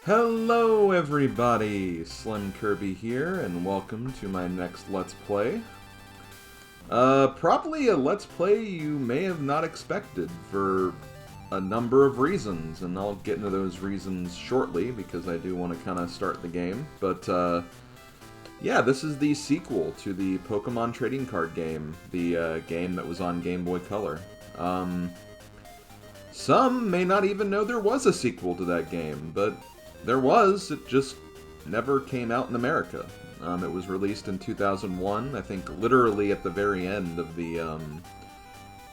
Hello everybody, SlimKirby here, and welcome to my next Let's Play. Probably a Let's Play you may have not expected for a number of reasons, and I'll get into those reasons shortly because I do want to kind of start the game. But yeah, this is the sequel to the Pokémon Trading Card Game, the game that was on Game Boy Color. Some may not even know there was a sequel to that game, but there was. It just never came out in America. It was released in 2001, I think literally at the very end of the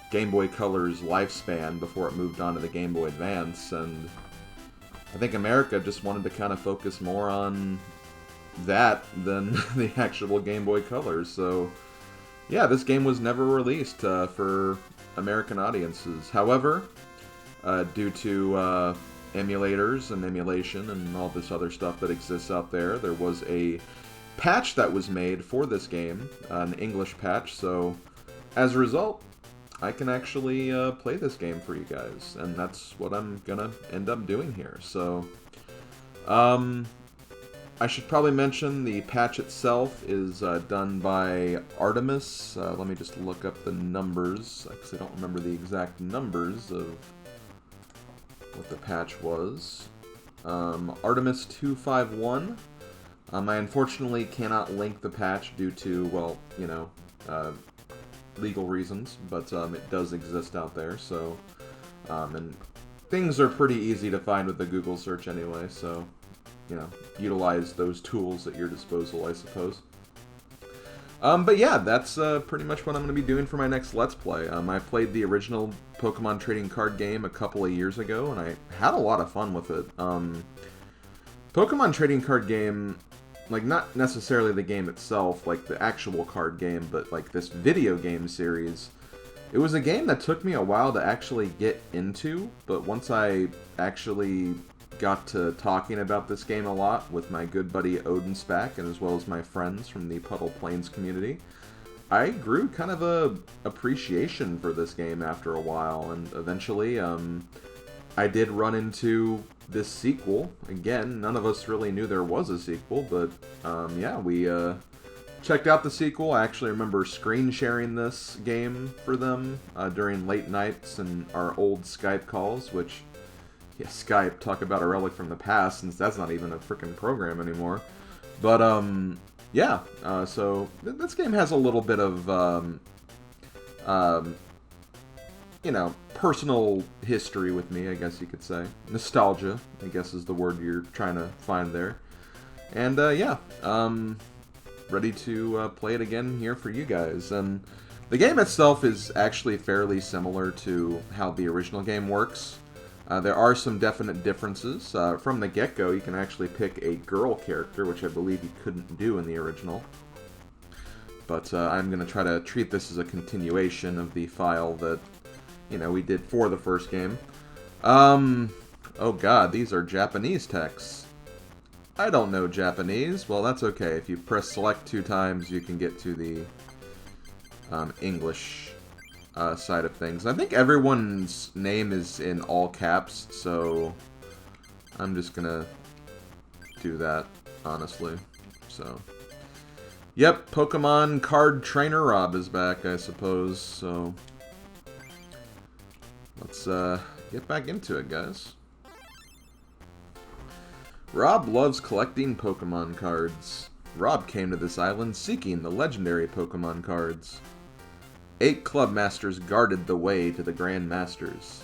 Game Boy Color's lifespan before it moved on to the Game Boy Advance, and I think America just wanted to kind of focus more on that than the actual Game Boy Color. So yeah, this game was never released for American audiences. However, due to emulators and emulation and all this other stuff that exists out there, there was a patch that was made for this game, an English patch, so as a result, I can actually play this game for you guys, and that's what I'm gonna end up doing here. So, I should probably mention the patch itself is done by Artemis. Let me just look up the numbers, because I don't remember the exact numbers of what the patch was. Artemis 251. I unfortunately cannot link the patch due to, well, you know, legal reasons, but it does exist out there, so, and things are pretty easy to find with the Google search anyway, so, you know, utilize those tools at your disposal, I suppose. But yeah, that's pretty much what I'm going to be doing for my next Let's Play. I played the original Pokémon Trading Card Game a couple of years ago, and I had a lot of fun with it. Pokémon Trading Card Game, like, not necessarily the game itself, like the actual card game, but like this video game series, it was a game that took me a while to actually get into, but once I actually got to talking about this game a lot with my good buddy Odin Spack, and as well as my friends from the Puddle Plains community, I grew kind of a appreciation for this game after a while, and eventually I did run into this sequel. Again, none of us really knew there was a sequel, but yeah, we checked out the sequel. I actually remember screen sharing this game for them during late nights and our old Skype calls, which, yeah, Skype, talk about a relic from the past, since that's not even a freaking program anymore. But, yeah, so this game has a little bit of, you know, personal history with me, I guess you could say. Nostalgia, I guess is the word you're trying to find there. And, yeah, ready to play it again here for you guys. And the game itself is actually fairly similar to how the original game works. There are some definite differences. From the get-go, you can actually pick a girl character, which I believe you couldn't do in the original. But I'm going to try to treat this as a continuation of the file that, you know, we did for the first game. Oh god, these are Japanese texts. I don't know Japanese. Well, that's okay. If you press select 2 times, you can get to the English side of things. I think everyone's name is in all caps, so I'm just gonna do that, honestly. So, yep, Pokemon Card Trainer Rob is back, I suppose, so let's get back into it, guys. Rob loves collecting Pokemon cards. Rob came to this island seeking the legendary Pokemon cards. 8 club masters guarded the way to the Grand Masters,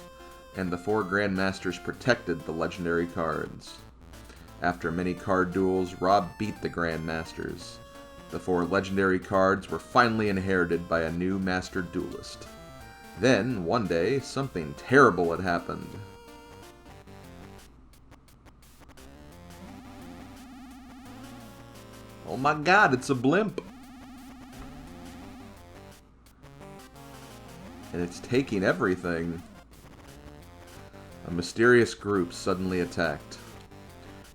and the 4 Grand Masters protected the legendary cards. After many card duels, Rob beat the Grand Masters. The 4 legendary cards were finally inherited by a new Master Duelist. Then, one day, something terrible had happened. Oh my god, it's a blimp! And it's taking everything. A mysterious group suddenly attacked.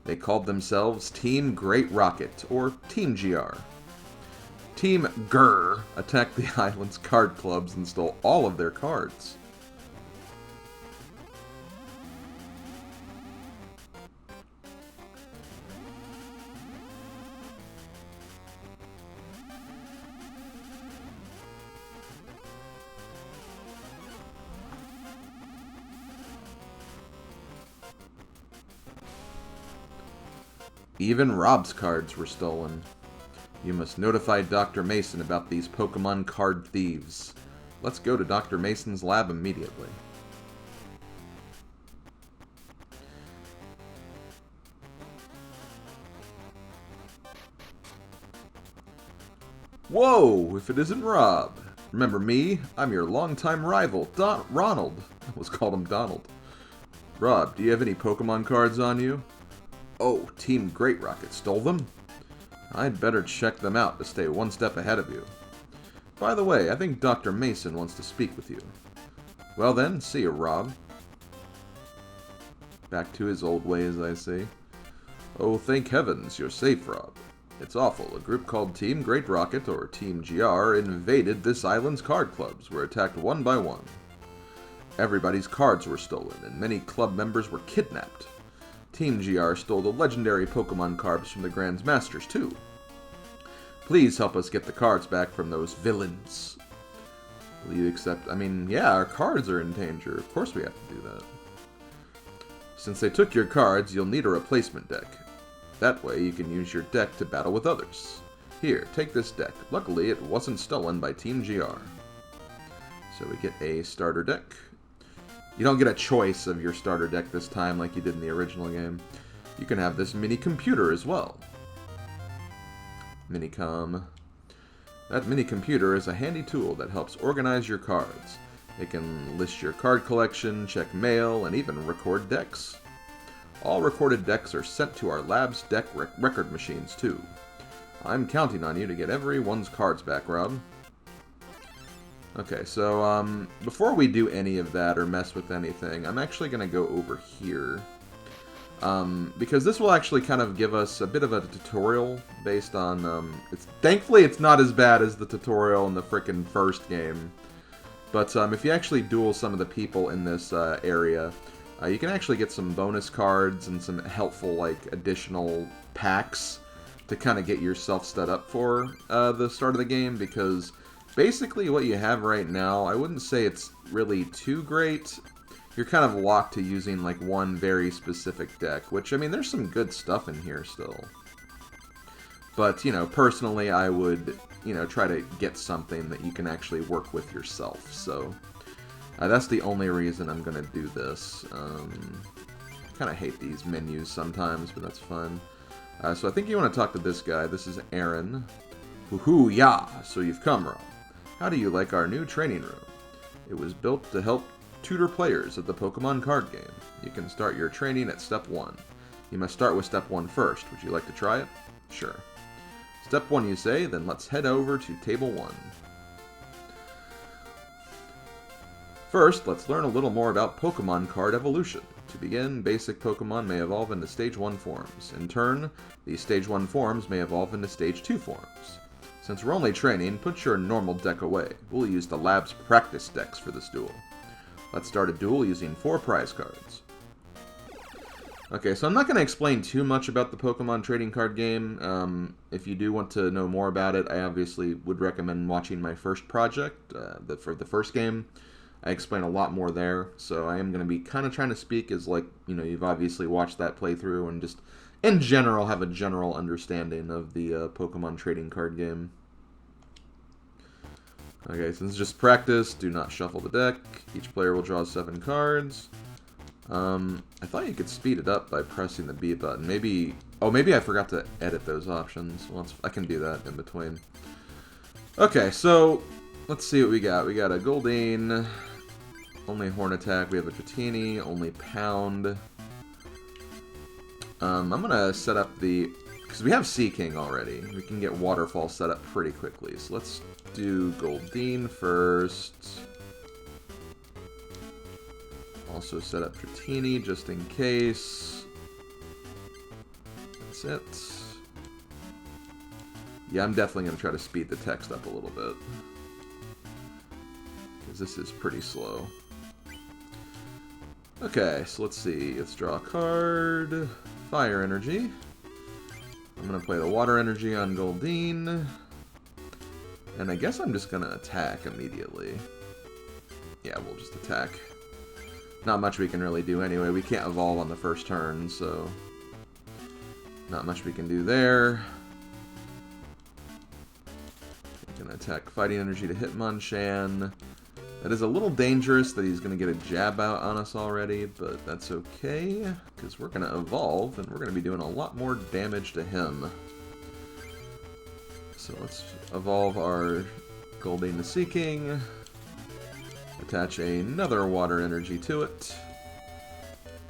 They called themselves Team Great Rocket, or Team GR. Team GR attacked the island's card clubs and stole all of their cards. Even Rob's cards were stolen. You must notify Dr. Mason about these Pokemon card thieves. Let's go to Dr. Mason's lab immediately. Whoa, if it isn't Rob. Remember me? I'm your longtime rival, Ronald. I almost called him Donald. Rob, do you have any Pokemon cards on you? Oh, Team Great Rocket stole them? I'd better check them out to stay one step ahead of you. By the way, I think Dr. Mason wants to speak with you. Well then, see you, Rob. Back to his old ways, I see. Oh, thank heavens, you're safe, Rob. It's awful. A group called Team Great Rocket, or Team GR, invaded this island's card clubs, were attacked one by one. Everybody's cards were stolen, and many club members were kidnapped. Team GR stole the legendary Pokemon cards from the Grand Masters, too. Please help us get the cards back from those villains. Will you accept? I mean, yeah, our cards are in danger. Of course we have to do that. Since they took your cards, you'll need a replacement deck. That way, you can use your deck to battle with others. Here, take this deck. Luckily, it wasn't stolen by Team GR. So we get a starter deck. You don't get a choice of your starter deck this time like you did in the original game. You can have this mini computer as well. Minicom. That mini computer is a handy tool that helps organize your cards. It can list your card collection, check mail, and even record decks. All recorded decks are sent to our lab's deck record machines, too. I'm counting on you to get everyone's cards back, Rob. Okay, so before we do any of that or mess with anything, I'm actually going to go over here. Because this will actually kind of give us a bit of a tutorial based on... thankfully, it's not as bad as the tutorial in the frickin' first game. But if you actually duel some of the people in this area... you can actually get some bonus cards and some helpful, like, additional packs to kind of get yourself set up for the start of the game, because basically what you have right now, I wouldn't say it's really too great. You're kind of locked to using, like, one very specific deck, which, I mean, there's some good stuff in here still. But, you know, personally, I would, you know, try to get something that you can actually work with yourself, so... that's the only reason I'm going to do this. Kind of hate these menus sometimes, but that's fun. So I think you want to talk to this guy. This is Aaron. Woohoo, yeah! So you've come, Rob. How do you like our new training room? It was built to help tutor players of the Pokemon card game. You can start your training at Step 1. You must start with Step 1 first. Would you like to try it? Sure. Step 1, you say? Then let's head over to Table 1. First, let's learn a little more about Pokemon card evolution. To begin, basic Pokemon may evolve into Stage 1 forms. In turn, these Stage 1 forms may evolve into Stage 2 forms. Since we're only training, put your normal deck away. We'll use the lab's practice decks for this duel. Let's start a duel using 4 prize cards. Okay, so I'm not going to explain too much about the Pokemon Trading Card Game. If you do want to know more about it, I obviously would recommend watching my first project, for the first game. I explain a lot more there, so I am going to be kind of trying to speak as, like, you know, you've obviously watched that playthrough and just, in general, have a general understanding of the Pokemon Trading Card Game. Okay, since it's just practice, do not shuffle the deck. Each player will draw 7 cards. I thought you could speed it up by pressing the B button. Maybe, oh, maybe I forgot to edit those options. Well, I can do that in between. Okay, so let's see what we got. We got a Goldeen, only Horn Attack. We have a Dratini, only Pound. I'm gonna set up the, because we have Sea King already. We can get Waterfall set up pretty quickly. So let's do Goldeen first. Also set up Dratini just in case. That's it. Yeah, I'm definitely going to try to speed the text up a little bit, because this is pretty slow. Okay, so let's see. Let's draw a card. Fire Energy. I'm going to play the Water Energy on Goldeen. And I guess I'm just going to attack immediately. Yeah, we'll just attack. Not much we can really do anyway. We can't evolve on the first turn, so... Not much we can do there. We can attack Fighting Energy to Hitmonchan. That is a little dangerous that he's going to get a jab out on us already, but that's okay, because we're going to evolve, and we're going to be doing a lot more damage to him. So let's evolve our Goldeen to Seeking, attach another Water Energy to it,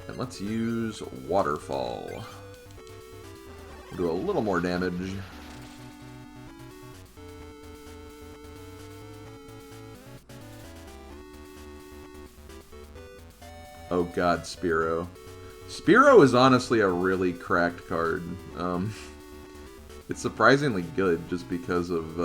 and let's use Waterfall. We'll do a little more damage. Oh god, Spearow. Spearow is honestly a really cracked card. It's surprisingly good just because of,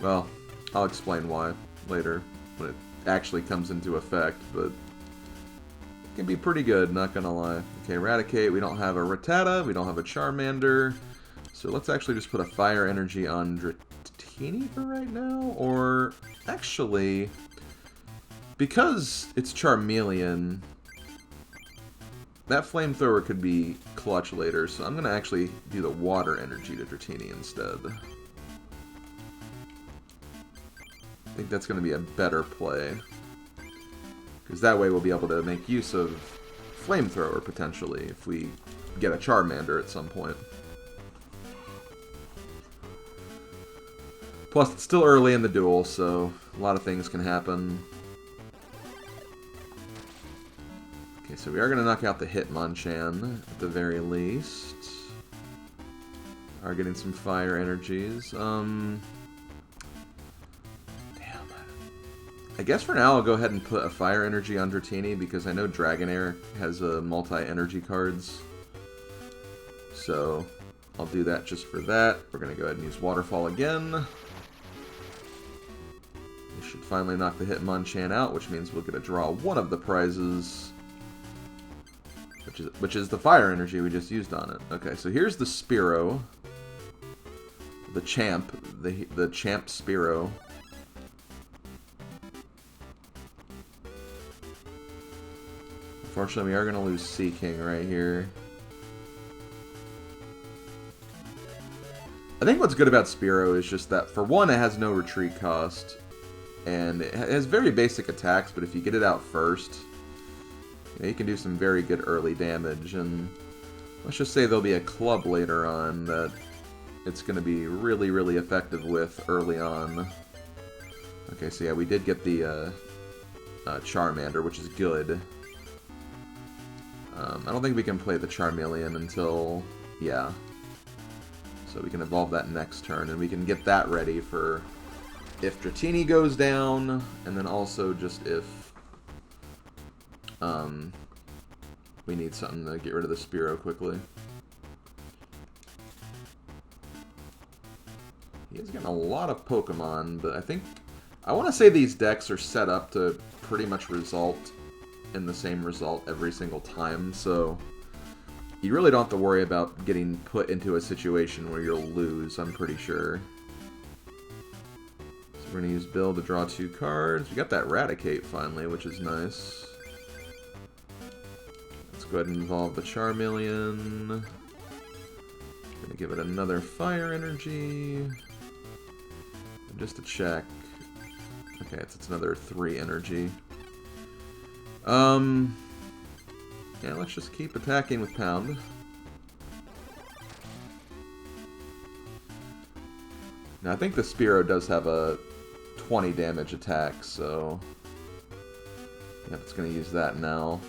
well, I'll explain why later when it actually comes into effect, but it can be pretty good, not gonna lie. Okay, Eradicate, we don't have a Rattata, we don't have a Charmander, so let's actually just put a Fire Energy on Dratini for right now, or actually, because it's Charmeleon, that Flamethrower could be clutch later, so I'm going to actually do the Water Energy to Dratini instead. I think that's going to be a better play, because that way we'll be able to make use of Flamethrower, potentially, if we get a Charmander at some point. Plus, it's still early in the duel, so a lot of things can happen. Okay, so we are going to knock out the Hitmonchan, at the very least. Are getting some fire energies. Damn. I guess for now I'll go ahead and put a fire energy on Dratini, because I know Dragonair has multi-energy cards. So, I'll do that just for that. We're going to go ahead and use Waterfall again. We should finally knock the Hitmonchan out, which means we'll get to draw one of the prizes. Which is the fire energy we just used on it. Okay, so here's the Spearow. The champ. The champ Spearow. Unfortunately, we are going to lose Seeking right here. I think what's good about Spearow is just that, for one, it has no retreat cost. And it has very basic attacks, but if you get it out first, you can do some very good early damage, and let's just say there'll be a club later on that it's going to be really, really effective with early on. Okay, so yeah, we did get the Charmander, which is good. I don't think we can play the Charmeleon until, yeah. So we can evolve that next turn, and we can get that ready for if Dratini goes down, and then also just if we need something to get rid of the Spearow quickly. He is getting a lot of Pokemon, but I want to say these decks are set up to pretty much result in the same result every single time, so you really don't have to worry about getting put into a situation where you'll lose, I'm pretty sure. So we're going to use Bill to draw 2 cards. We got that Eradicate finally, which is nice. Go ahead and evolve the Charmeleon. Gonna give it another fire energy. And just to check. Okay, it's another 3 energy. Yeah, let's just keep attacking with Pound. Now I think the Spearow does have a 20 damage attack, so yeah, it's gonna use that now.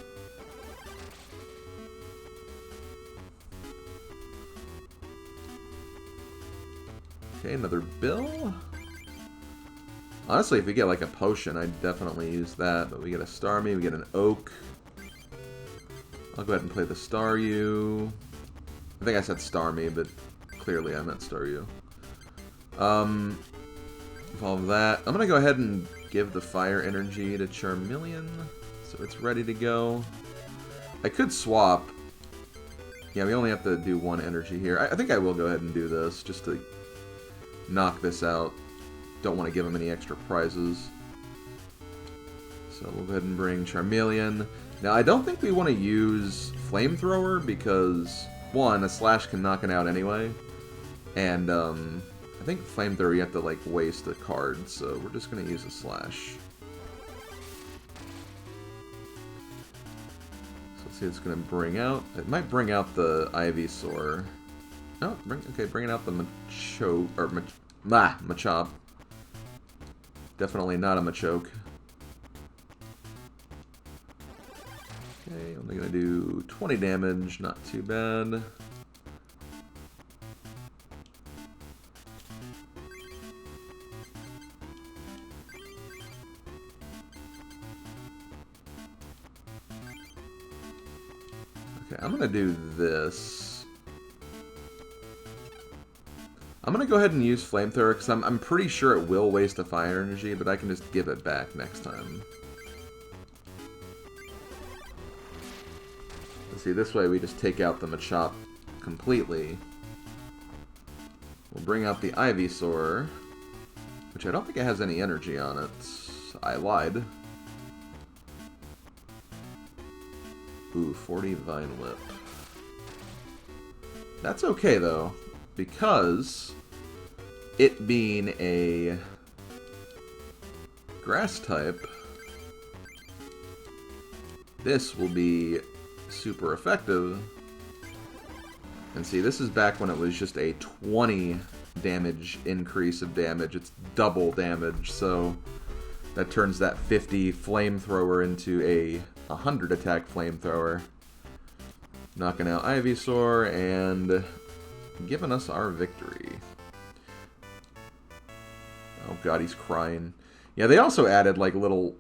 Okay, another Bill. Honestly, if we get like a potion, I'd definitely use that. But we get a Starmie, we get an Oak. I'll go ahead and play the Staryu. I think I said Starmie, but clearly I meant Staryu. Evolve that. I'm going to go ahead and give the Fire Energy to Charmeleon, so it's ready to go. I could swap. Yeah, we only have to do 1 energy here. I think I will go ahead and do this, just to knock this out. Don't want to give him any extra prizes. So we'll go ahead and bring Charmeleon. Now, I don't think we want to use Flamethrower, because one, a slash can knock it out anyway, and I think flamethrower you have to like waste a card, so we're just gonna use a slash. So let's see what it's gonna bring out. It might bring out the Ivysaur. Oh, bringing out the Machop. Definitely not a Machoke. Okay, only gonna do 20 damage, not too bad. Okay, I'm gonna do this. I'm gonna go ahead and use Flamethrower because I'm pretty sure it will waste a fire energy, but I can just give it back next time. Let's see, this way we just take out the Machop completely. We'll bring out the Ivysaur, which I don't think it has any energy on it. I lied. Ooh, 40 Vine Whip. That's okay though, because it being a grass type, this will be super effective. And see, this is back when it was just a 20 damage increase of damage. It's double damage, so that turns that 50 flamethrower into a 100 attack flamethrower. Knocking out Ivysaur and giving us our victory. Oh god, he's crying. Yeah, they also added like little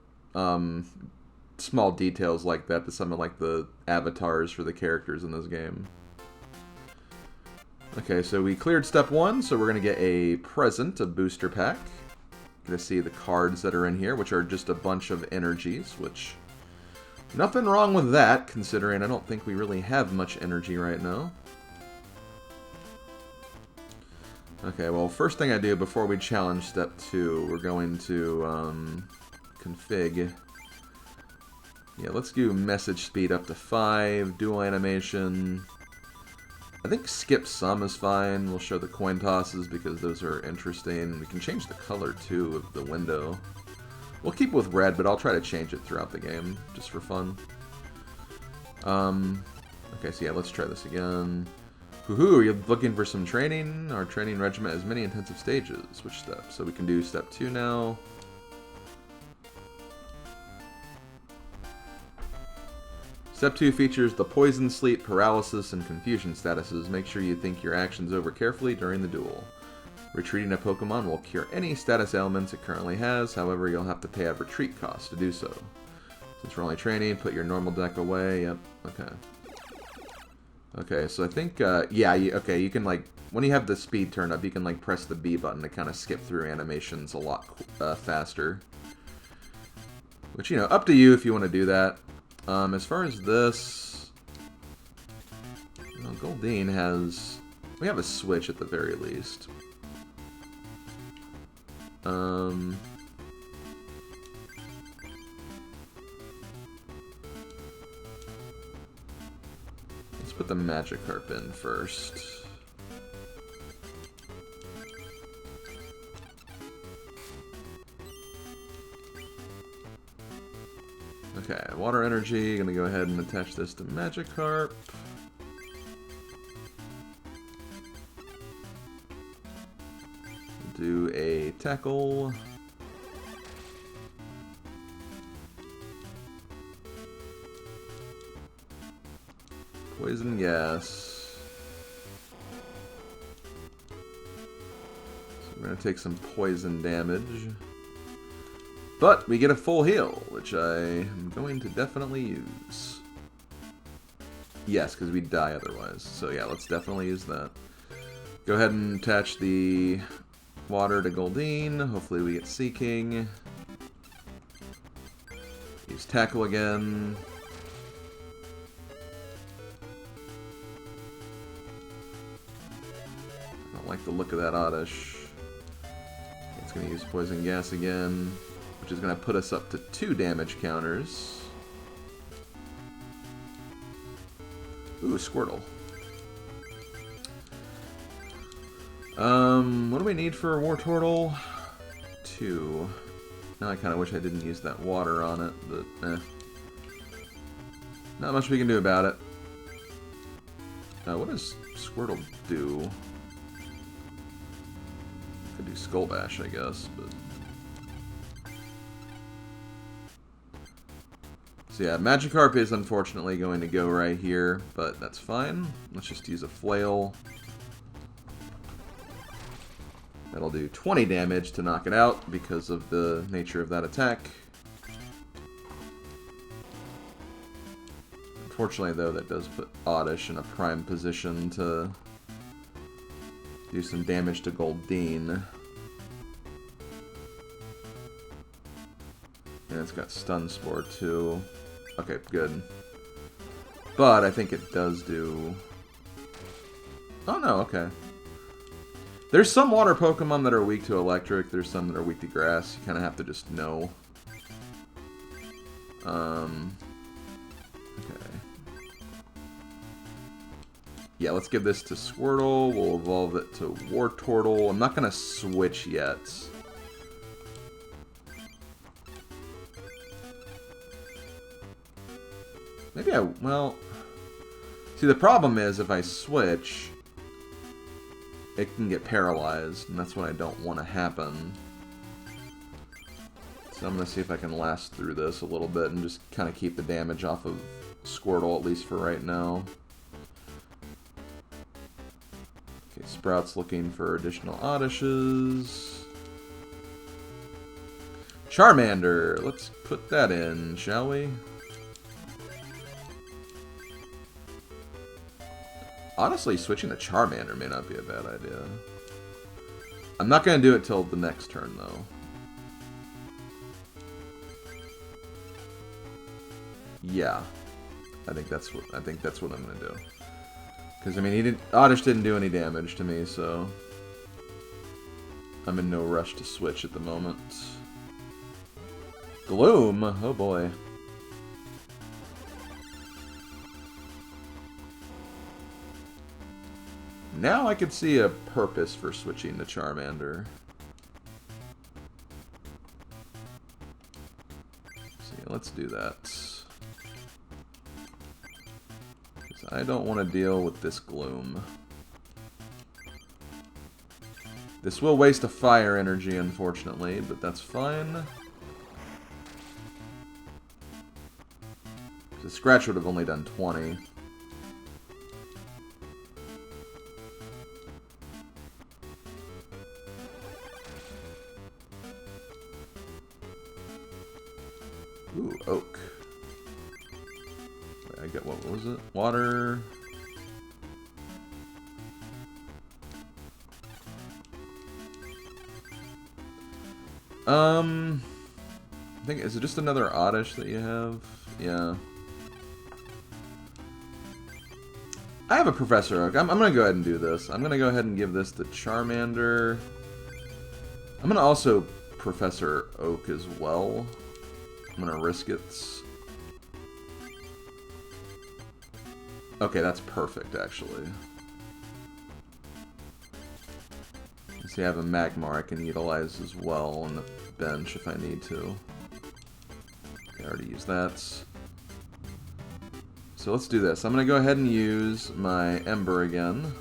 small details like that to some of like the avatars for the characters in this game. Okay, so we cleared step 1, so we're going to get a present, a booster pack. Going to see the cards that are in here, which are just a bunch of energies, which... nothing wrong with that, considering I don't think we really have much energy right now. Okay, well, first thing I do before we challenge step 2, we're going to config. Yeah, let's do message speed up to 5, dual animation. I think skip some is fine. We'll show the coin tosses because those are interesting. We can change the color, too, of the window. We'll keep with red, but I'll try to change it throughout the game, just for fun. Okay, so yeah, let's try this again. Woohoo, are you looking for some training? Our training regiment has many intensive stages. Which step? So we can do step 2 now. Step 2 features the poison, sleep, paralysis, and confusion statuses. Make sure you think your actions over carefully during the duel. Retreating a Pokemon will cure any status ailments it currently has, however you'll have to pay a retreat cost to do so. Since we're only training, put your normal deck away. Yep, okay. Okay, so I think, yeah, okay, you can, like, when you have the speed turned up, you can, like, press the B button to kind of skip through animations a lot faster. Which, you know, up to you if you want to do that. As far as this, well, Goldeen has, we have a switch at the very least. Let's put the Magikarp in first. Okay, water energy, gonna go ahead and attach this to Magikarp. Do a tackle. Poison gas. So we're gonna take some poison damage. But we get a full heal, which I am going to definitely use. Yes, because we'd die otherwise. So yeah, let's definitely use that. Go ahead and attach the water to Goldeen. Hopefully we get Seeking. Use Tackle again. I don't like the look of that Oddish. It's going to use Poison Gas again, which is going to put us up to 2 damage counters. Ooh, Squirtle. What do we need for a War Turtle? 2. Now I kind of wish I didn't use that water on it, but eh. Not much we can do about it. What does Squirtle do? Could do Skull Bash, I guess, but... So yeah, Magikarp is unfortunately going to go right here, but that's fine. Let's just use a Flail. That'll do 20 damage to knock it out because of the nature of that attack. Unfortunately, though, that does put Oddish in a prime position to do some damage to Goldeen. And it's got Stun Spore, too. Okay, good. But I think it does do... Oh, no, okay. There's some water Pokemon that are weak to electric, there's some that are weak to grass. You kind of have to just know. Okay. Yeah, let's give this to Squirtle. We'll evolve it to Wartortle. I'm not going to switch yet. Maybe well... See, the problem is if I switch... it can get paralyzed, and that's what I don't want to happen. So I'm going to see if I can last through this a little bit and just kind of keep the damage off of Squirtle, at least for right now. Okay, Sprout's looking for additional Oddishes. Charmander! Let's put that in, shall we? Honestly, switching to Charmander may not be a bad idea. I'm not going to do it till the next turn, though. Yeah, I think that's what I'm going to do. Because I mean, Oddish didn't do any damage to me, so I'm in no rush to switch at the moment. Gloom, oh boy. Now I could see a purpose for switching to Charmander. So yeah, let's do that. Because I don't want to deal with this Gloom. This will waste a fire energy, unfortunately, but that's fine. The Scratch would have only done 20. Ooh, Oak. Wait, I got, what was it? Water. I think, is it just another Oddish that you have? Yeah. I have a Professor Oak. I'm gonna go ahead and do this. I'm gonna go ahead and give this to Charmander. I'm gonna also Professor Oak as well. I'm gonna risk it. Okay, that's perfect, actually. See, I have a Magmar I can utilize as well on the bench if I need to. Okay, I already used that. So let's do this. I'm gonna go ahead and use my Ember again.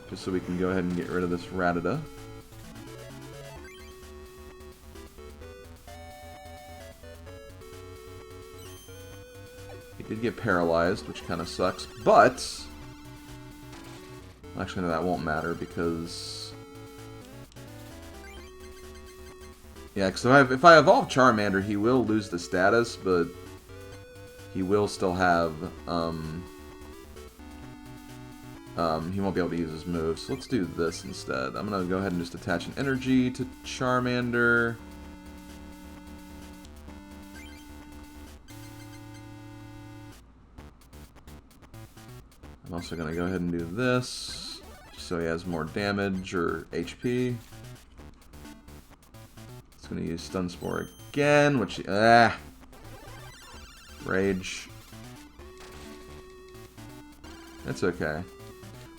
Just so we can go ahead and get rid of this Rattata. He did get paralyzed, which kind of sucks, but... Actually, no, that won't matter, because... Yeah, because if I evolve Charmander, he will lose the status, but... he will still have, he won't be able to use his moves. So let's do this instead. I'm going to go ahead and just attach an energy to Charmander. I'm also going to go ahead and do this, just so he has more damage or HP. It's going to use Stun Spore again, which, Rage. It's okay.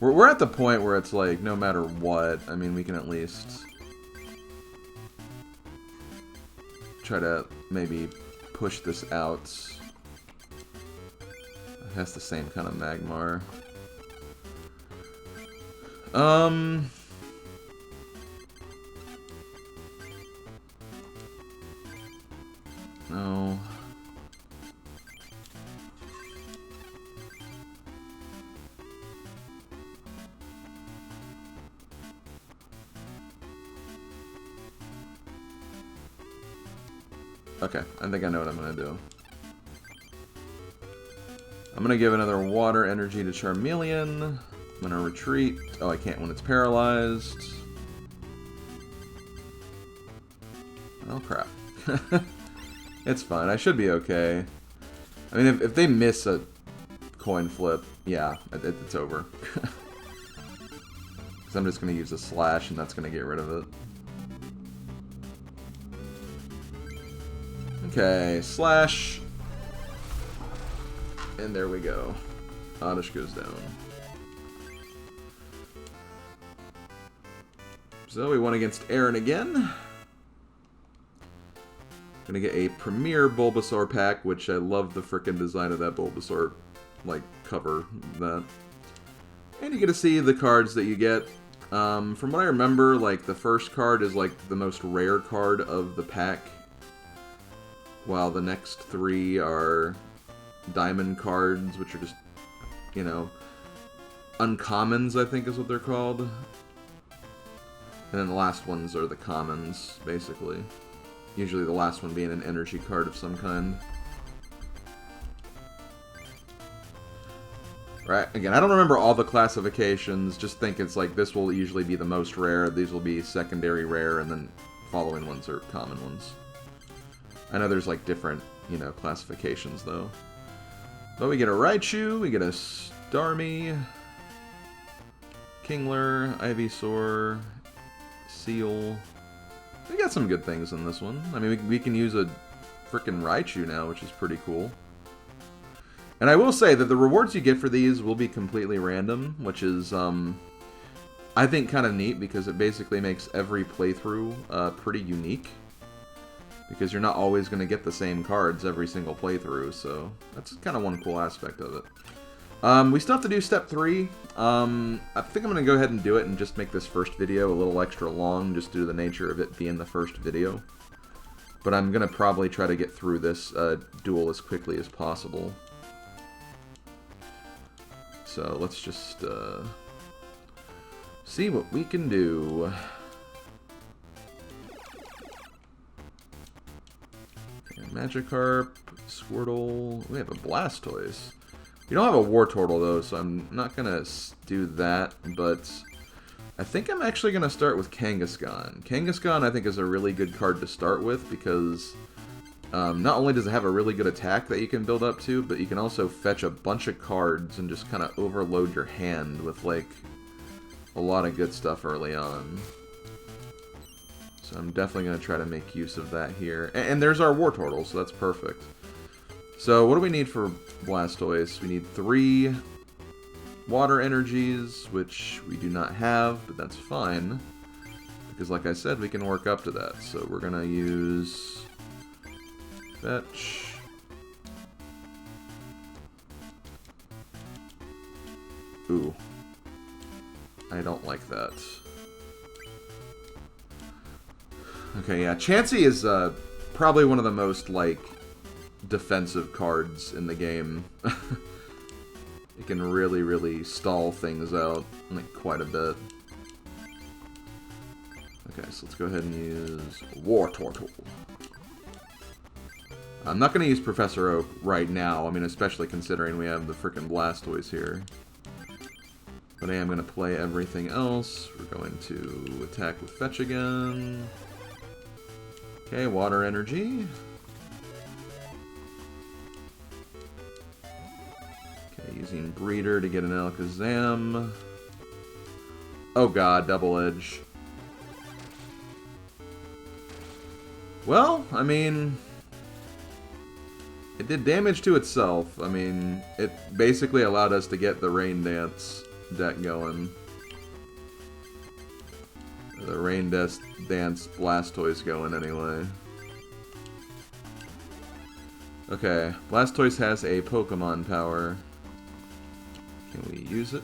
We're at the point where it's like, no matter what, I mean, we can at least try to maybe push this out. It has the same kind of Magmar. No. Okay, I think I know what I'm gonna do. I'm gonna give another water energy to Charmeleon. I'm gonna retreat. Oh, I can't when it's paralyzed. Oh, crap. It's fine. I should be okay. I mean, if they miss a coin flip, yeah, it's over. Because I'm just gonna use a slash, and that's gonna get rid of it. Okay, slash. And there we go. Oddish goes down. So we went against Aaron again. Gonna get a Premier Bulbasaur pack, which I love the frickin' design of that Bulbasaur, like, cover. That. And you get to see the cards that you get. From what I remember, like, the first card is, like, the most rare card of the pack, while the next three are diamond cards, which are just, you know, uncommons, I think is what they're called. And then the last ones are the commons, basically. Usually the last one being an energy card of some kind. Right, again, I don't remember all the classifications, just think it's like this will usually be the most rare, these will be secondary rare, and then following ones are common ones. I know there's like different, you know, classifications though. But we get a Raichu, we get a Starmie, Kingler, Ivysaur, Seal. We got some good things in this one. I mean, we can use a frickin' Raichu now, which is pretty cool. And I will say that the rewards you get for these will be completely random, which is, I think, kind of neat, because it basically makes every playthrough pretty unique. Because you're not always going to get the same cards every single playthrough, so that's kind of one cool aspect of it. We still have to do step 3. I think I'm going to go ahead and do it and just make this first video a little extra long, just due to the nature of it being the first video. But I'm going to probably try to get through this duel as quickly as possible. So let's just see what we can do. Magikarp, Squirtle. We have a Blastoise. We don't have a Wartortle though, so I'm not gonna do that. But I think I'm actually gonna start with Kangaskhan. Kangaskhan, I think, is a really good card to start with because not only does it have a really good attack that you can build up to, but you can also fetch a bunch of cards and just kind of overload your hand with like a lot of good stuff early on. So I'm definitely going to try to make use of that here. And there's our Wartortle, so that's perfect. So what do we need for Blastoise? We need 3 water energies, which we do not have, but that's fine. Because like I said, we can work up to that. So we're going to use Fetch. Ooh. I don't like that. Okay, yeah, Chansey is probably one of the most, like, defensive cards in the game. It can really, really stall things out, like, quite a bit. Okay, so let's go ahead and use Wartortle. I'm not going to use Professor Oak right now, I mean, especially considering we have the frickin' Blastoise here. But I am going to play everything else. We're going to attack with Fetch again. Okay, water energy. Okay, using Breeder to get an Alakazam. Oh god, double edge. Well, I mean, it did damage to itself. I mean, it basically allowed us to get the Rain Dance. deck going. The Rain Dance Blastoise going anyway. Okay, Blastoise has a Pokemon power. Can we use it?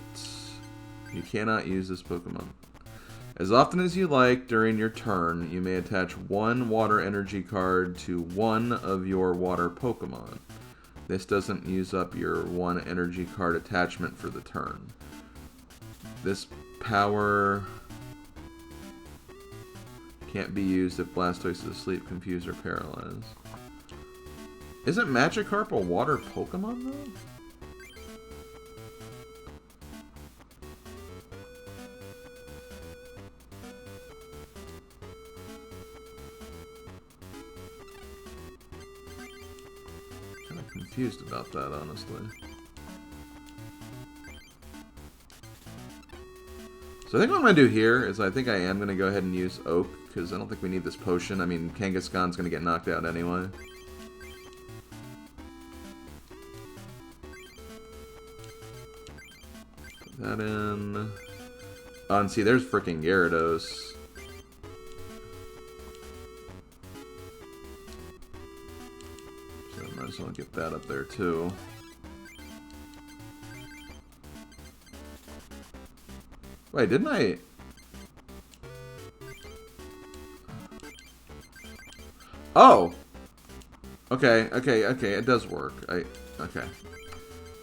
You cannot use this Pokemon. As often as you like during your turn, you may attach one water energy card to one of your water Pokemon. This doesn't use up your one energy card attachment for the turn. This power can't be used if Blastoise is asleep, confused, or paralyzed. Isn't Magikarp a water Pokemon, though? Kind of confused about that, honestly. So I think what I'm going to do here is I think I am going to go ahead and use Oak, because I don't think we need this potion. I mean, Kangaskhan's going to get knocked out anyway. Put that in. Oh, and see, there's freaking Gyarados. So I might as well get that up there, too. Wait, didn't I... Oh! Okay, it does work. Okay.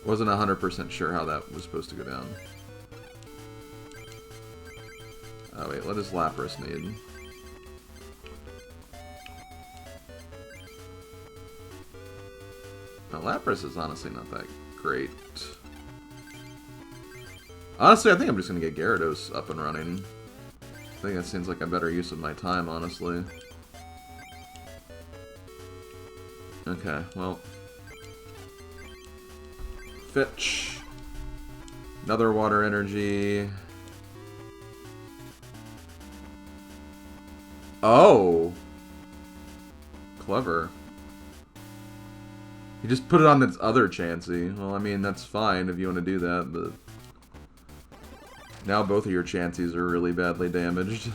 Wasn't 100% sure how that was supposed to go down. Oh wait, what does Lapras need? Now, Lapras is honestly not that great. Honestly, I think I'm just going to get Gyarados up and running. I think that seems like a better use of my time, honestly. Okay, well. Fitch. Another water energy. Oh! Clever. You just put it on its other Chansey. Well, I mean, that's fine if you want to do that, but... Now both of your Chanseys are really badly damaged.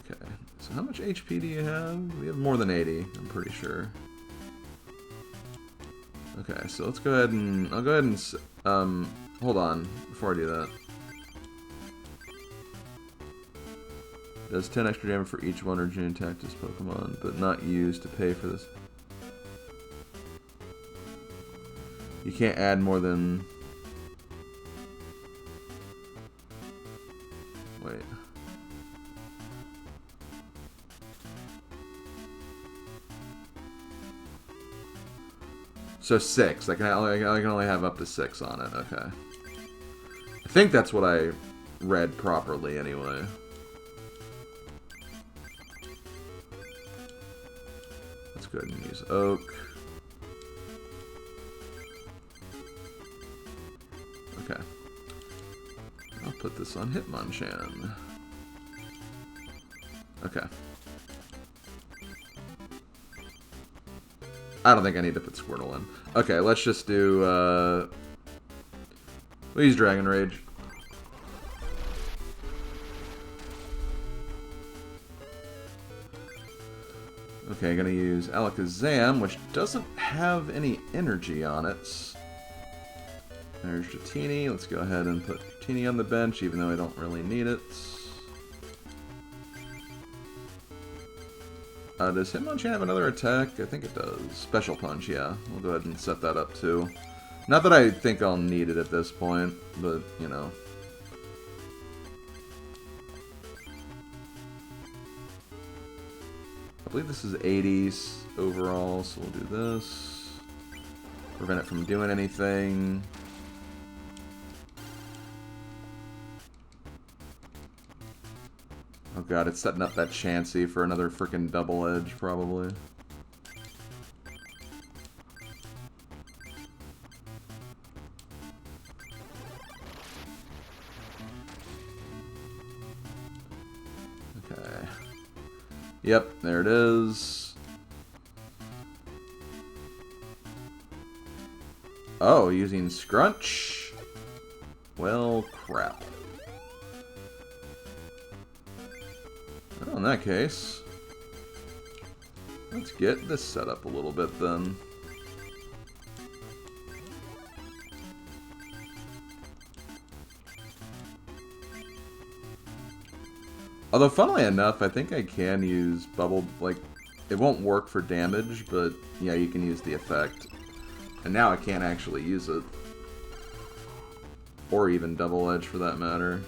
Okay, so how much HP do you have? We have more than 80, I'm pretty sure. Okay, so let's go ahead and... I'll go ahead and... hold on, before I do that. Does 10 extra damage for each one or June attack this Pokemon, but not used to pay for this. You can't add more than... Wait. So 6. I can only have up to 6 on it. Okay. I think that's what I read properly anyway. Let's go ahead and use Oak. Okay. I'll put this on Hitmonchan. Okay. I don't think I need to put Squirtle in. Okay, let's just do, we'll use Dragon Rage. Okay, gonna use Alakazam, which doesn't have any energy on it. There's Dratini. Let's go ahead and put Dratini on the bench, even though I don't really need it. Does Hitmonchan have another attack? I think it does. Special Punch, yeah. We'll go ahead and set that up too. Not that I think I'll need it at this point, but, you know. I believe this is 80s overall, so we'll do this. Prevent it from doing anything. Oh god, it's setting up that Chansey for another freaking double edge, probably. Okay. Yep, there it is. Oh, using Scrunch? Well, crap. Well, in that case, let's get this set up a little bit then. Although, funnily enough, I think I can use Bubble, like, it won't work for damage, but yeah, you can use the effect. And now I can't actually use it. Or even Double Edge for that matter.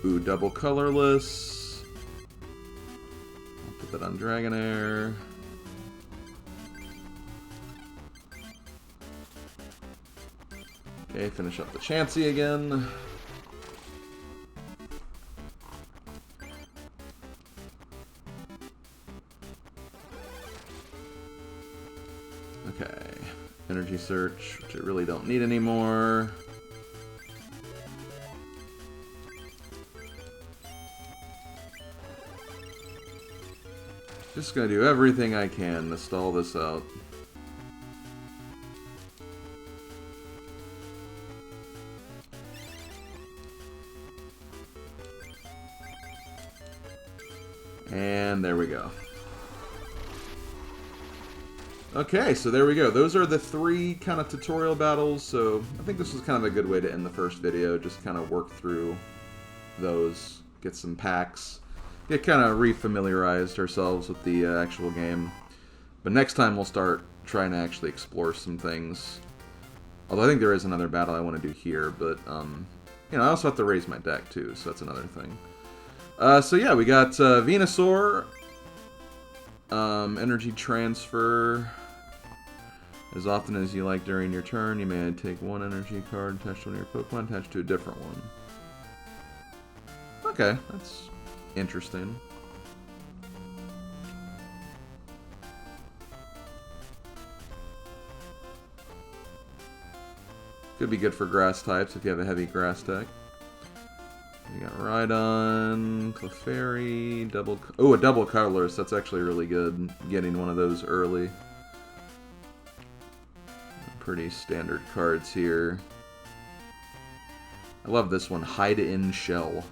Ooh, double colorless. I'll put that on Dragonair. Okay, finish up the Chansey again. Okay, Energy Search, which I really don't need anymore. Just gonna do everything I can to stall this out. And there we go. Okay, so there we go. Those are the 3 kind of tutorial battles, so I think this was kind of a good way to end the first video. Just kind of work through those, get some packs, get kind of re-familiarized ourselves with the actual game. But next time we'll start trying to actually explore some things. Although I think there is another battle I want to do here, but you know, I also have to raise my deck too, so that's another thing. So yeah, we got Venusaur, Energy Transfer. As often as you like during your turn, you may take 1 energy card attached to one of your Pokemon, attached to a different one. Okay, that's interesting. Could be good for grass types if you have a heavy grass deck. We got Rhydon, Clefairy, a double colorless. That's actually really good. Getting one of those early. Pretty standard cards here. I love this one, Hide in Shell.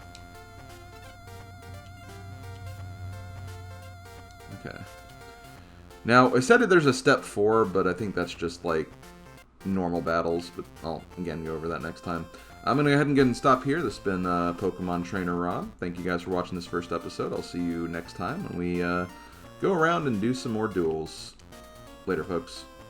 Okay. Now, I said that there's a step 4, but I think that's just like normal battles, but I'll again go over that next time. I'm going to go ahead and stop here. This has been Pokemon Trainer Rob. Thank you guys for watching this first episode. I'll see you next time when we go around and do some more duels. Later, folks.